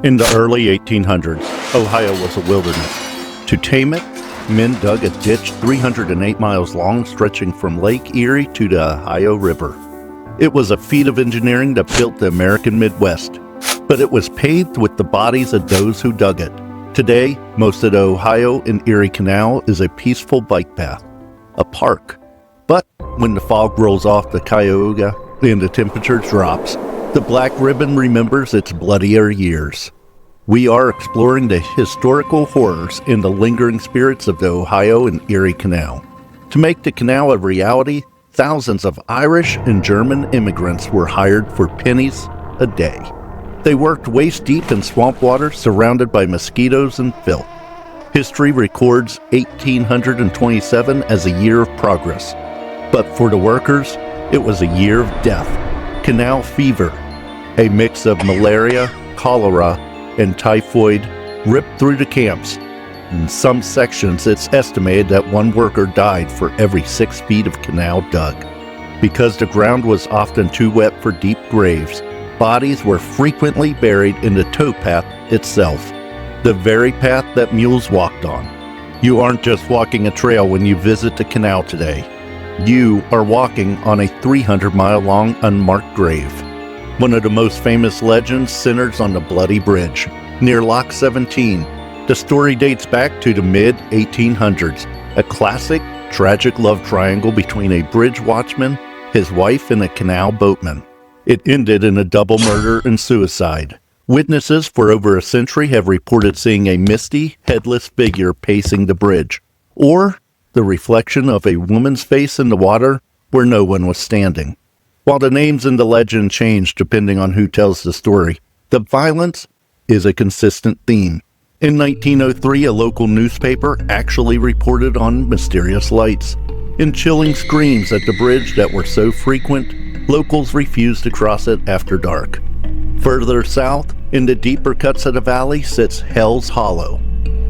In the early 1800s, Ohio was a wilderness. To tame it, men dug a ditch 308 miles long stretching from Lake Erie to the Ohio River. It was a feat of engineering that built the American Midwest, but it was paved with the bodies of those who dug it. Today, most of the Ohio and Erie Canal is a peaceful bike path, a park. But when the fog rolls off the Cuyahoga and the temperature drops, the black ribbon remembers its bloodier years. We are exploring the historical horrors and the lingering spirits of the Ohio and Erie Canal. To make the canal a reality, thousands of Irish and German immigrants were hired for pennies a day. They worked waist deep in swamp water surrounded by mosquitoes and filth. History records 1827 as a year of progress. But for the workers, it was a year of death. Canal fever, a mix of malaria, cholera, and typhoid, ripped through the camps. In some sections, it's estimated that one worker died for every 6 feet of canal dug. Because the ground was often too wet for deep graves, bodies were frequently buried in the towpath itself, the very path that mules walked on. You aren't just walking a trail when you visit the canal today. You are walking on a 300-mile-long unmarked grave. One of the most famous legends centers on the Bloody Bridge, near Lock 17. The story dates back to the mid-1800s, a classic, tragic love triangle between a bridge watchman, his wife, and a canal boatman. It ended in a double murder and suicide. Witnesses for over a century have reported seeing a misty, headless figure pacing the bridge, or the reflection of a woman's face in the water where no one was standing. While the names in the legend change depending on who tells the story, the violence is a consistent theme. In 1903, a local newspaper actually reported on mysterious lights and chilling screams at the bridge that were so frequent, locals refused to cross it after dark. Further south, in the deeper cuts of the valley, sits Hell's Hollow.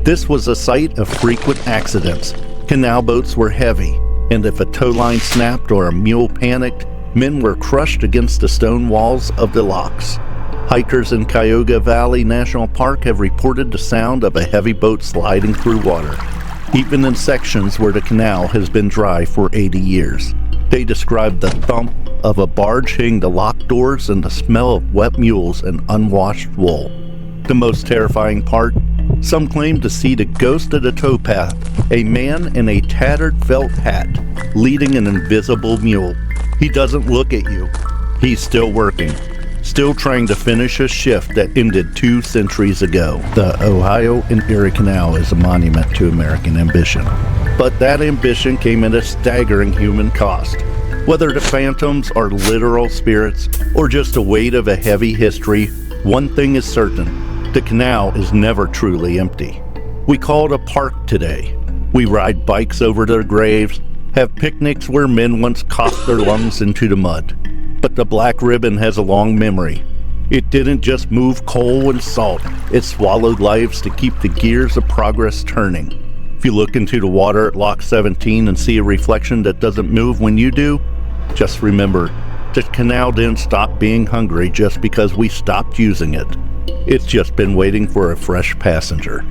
This was a site of frequent accidents. Canal boats were heavy, and if a tow line snapped or a mule panicked, men were crushed against the stone walls of the locks. Hikers in Cuyahoga Valley National Park have reported the sound of a heavy boat sliding through water, even in sections where the canal has been dry for 80 years. They describe the thump of a barge hitting the locked doors and the smell of wet mules and unwashed wool. The most terrifying part? Some claim to see the ghost of the towpath, a man in a tattered felt hat, leading an invisible mule. He doesn't look at you. He's still working, still trying to finish a shift that ended 2 centuries ago. The Ohio and Erie Canal is a monument to American ambition. But that ambition came at a staggering human cost. Whether the phantoms are literal spirits or just the weight of a heavy history, one thing is certain: the canal is never truly empty. We call it a park today. We ride bikes over their graves, have picnics where men once coughed their lungs into the mud. But the black ribbon has a long memory. It didn't just move coal and salt, it swallowed lives to keep the gears of progress turning. If you look into the water at Lock 17 and see a reflection that doesn't move when you do, just remember, the canal didn't stop being hungry just because we stopped using it. It's just been waiting for a fresh passenger.